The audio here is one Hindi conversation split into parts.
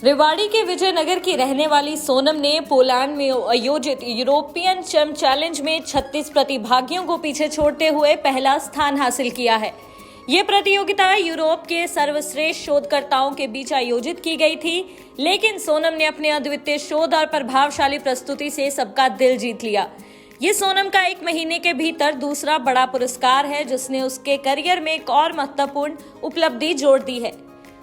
रेवाड़ी के विजयनगर की रहने वाली सोनम ने पोलैंड में आयोजित यूरोपियन चम चैलेंज में 36 प्रतिभागियों को पीछे छोड़ते हुए पहला स्थान हासिल किया है। ये प्रतियोगिता यूरोप के सर्वश्रेष्ठ शोधकर्ताओं के बीच आयोजित की गई थी, लेकिन सोनम ने अपने अद्वितीय शोध और प्रभावशाली प्रस्तुति से सबका दिल जीत लिया। ये सोनम का 1 महीने के भीतर दूसरा बड़ा पुरस्कार है, जिसने उसके करियर में एक और महत्वपूर्ण उपलब्धि जोड़ दी है।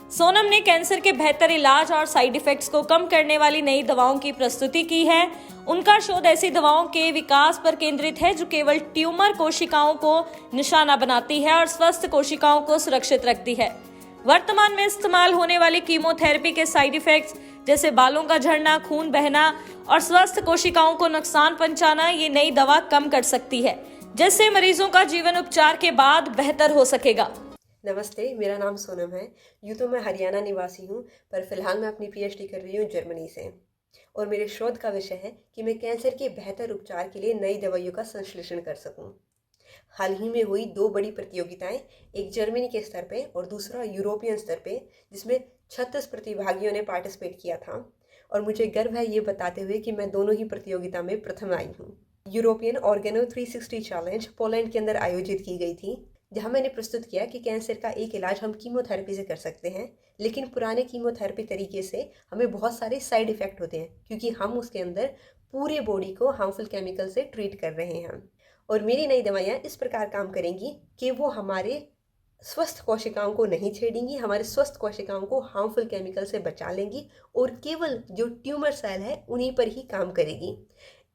सोनम ने कैंसर के बेहतर इलाज और साइड इफेक्ट्स को कम करने वाली नई दवाओं की प्रस्तुति की है। उनका शोध ऐसी दवाओं के विकास पर केंद्रित है जो केवल ट्यूमर कोशिकाओं को निशाना बनाती है और स्वस्थ कोशिकाओं को सुरक्षित रखती है। वर्तमान में इस्तेमाल होने वाली कीमोथेरेपी के साइड इफेक्ट्स जैसे बालों का झड़ना, खून बहना और स्वस्थ कोशिकाओं को नुकसान पहुंचाना ये नई दवा कम कर सकती है, जिससे मरीजों का जीवन उपचार के बाद बेहतर हो सकेगा। नमस्ते, मेरा नाम सोनम है। यूँ तो मैं हरियाणा निवासी हूँ, पर फिलहाल मैं अपनी पीएचडी कर रही हूँ जर्मनी से। और मेरे शोध का विषय है कि मैं कैंसर के बेहतर उपचार के लिए नई दवाइयों का संश्लेषण कर सकूँ। हाल ही में हुई 2 बड़ी प्रतियोगिताएं, एक जर्मनी के स्तर पे और दूसरा यूरोपियन स्तर पे, जिसमें 36 प्रतिभागियों ने पार्टिसिपेट किया था। और मुझे गर्व है ये बताते हुए कि मैं दोनों ही प्रतियोगिता में प्रथम आई हूँ। यूरोपियन ऑर्गेनो 360 चैलेंज पोलैंड के अंदर आयोजित की गई थी, जहां मैंने प्रस्तुत किया कि कैंसर का एक इलाज हम कीमोथेरेपी से कर सकते हैं, लेकिन पुराने कीमोथेरेपी तरीके से हमें बहुत सारे साइड इफ़ेक्ट होते हैं, क्योंकि हम उसके अंदर पूरे बॉडी को हार्मफुल केमिकल से ट्रीट कर रहे हैं। और मेरी नई दवाइयाँ इस प्रकार काम करेंगी कि वो हमारे स्वस्थ कोशिकाओं को नहीं छेड़ेंगी, हमारे स्वस्थ कोशिकाओं को हार्मफुल केमिकल से बचा लेंगी और केवल जो ट्यूमर सेल है उन्हीं पर ही काम करेगी।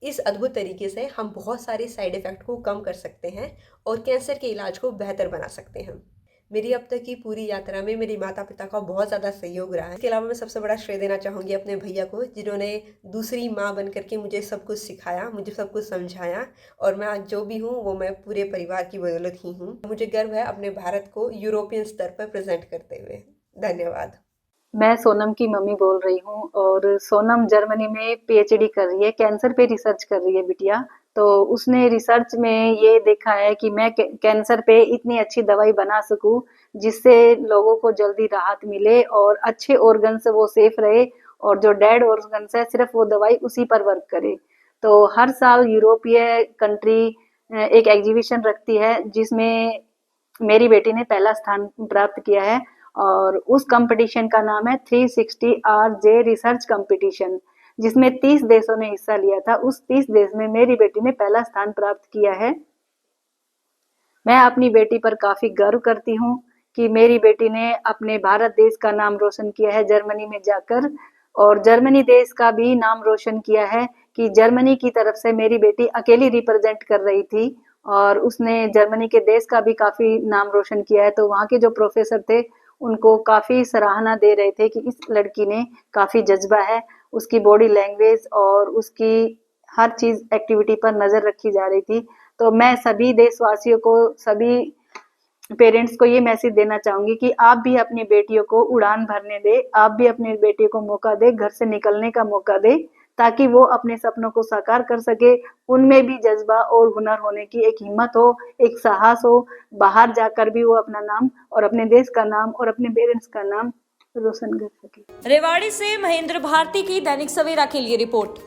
इस अद्भुत तरीके से हम बहुत सारे साइड इफ़ेक्ट को कम कर सकते हैं और कैंसर के इलाज को बेहतर बना सकते हैं। मेरी अब तक की पूरी यात्रा में मेरे माता पिता का बहुत ज़्यादा सहयोग रहा है। इसके अलावा मैं सबसे बड़ा श्रेय देना चाहूँगी अपने भैया को, जिन्होंने दूसरी माँ बन करके मुझे सब कुछ सिखाया, मुझे सब कुछ समझाया, और मैं आज जो भी हूँ वो मैं पूरे परिवार की बदौलत ही हूँ। मुझे गर्व है अपने भारत को यूरोपियन स्तर पर प्रेजेंट करते हुए। धन्यवाद। मैं सोनम की मम्मी बोल रही हूँ और सोनम जर्मनी में पीएचडी कर रही है, कैंसर पे रिसर्च कर रही है बिटिया। तो उसने रिसर्च में ये देखा है कि मैं कैंसर पे इतनी अच्छी दवाई बना सकूं जिससे लोगों को जल्दी राहत मिले और अच्छे ऑर्गन से वो सेफ रहे, और जो डेड ऑर्गन है सिर्फ वो दवाई उसी पर वर्क करे। तो हर साल यूरोपीय कंट्री एक एग्जीबिशन रखती है जिसमें मेरी बेटी ने पहला स्थान प्राप्त किया है, और उस कंपटीशन का नाम है 360 RJ रिसर्च कंपटीशन, जिसमें 30 देशों ने हिस्सा लिया था। उस 30 देश में मेरी बेटी ने पहला स्थान प्राप्त किया है। मैं अपनी बेटी पर काफी गर्व करती हूँ कि मेरी बेटी ने अपने भारत देश का नाम रोशन किया है जर्मनी में जाकर, और जर्मनी देश का भी नाम रोशन किया है कि जर्मनी की तरफ से मेरी बेटी अकेली रिप्रेजेंट कर रही थी और उसने जर्मनी के देश का भी काफी नाम रोशन किया है। तो वहाँ के जो प्रोफेसर थे उनको काफी सराहना दे रहे थे कि इस लड़की ने काफी जज्बा है, उसकी बॉडी लैंग्वेज और उसकी हर चीज एक्टिविटी पर नजर रखी जा रही थी। तो मैं सभी देशवासियों को, सभी पेरेंट्स को ये मैसेज देना चाहूंगी कि आप भी अपनी बेटियों को उड़ान भरने दे, आप भी अपनी बेटियों को मौका दे, घर से निकलने का मौका दे, ताकि वो अपने सपनों को साकार कर सके। उनमें भी जज्बा और हुनर होने की एक हिम्मत हो, एक साहस हो, बाहर जाकर भी वो अपना नाम और अपने देश का नाम और अपने पेरेंट्स का नाम रोशन कर सके। रेवाड़ी से महेंद्र भारती की दैनिक सवेरा के लिए रिपोर्ट।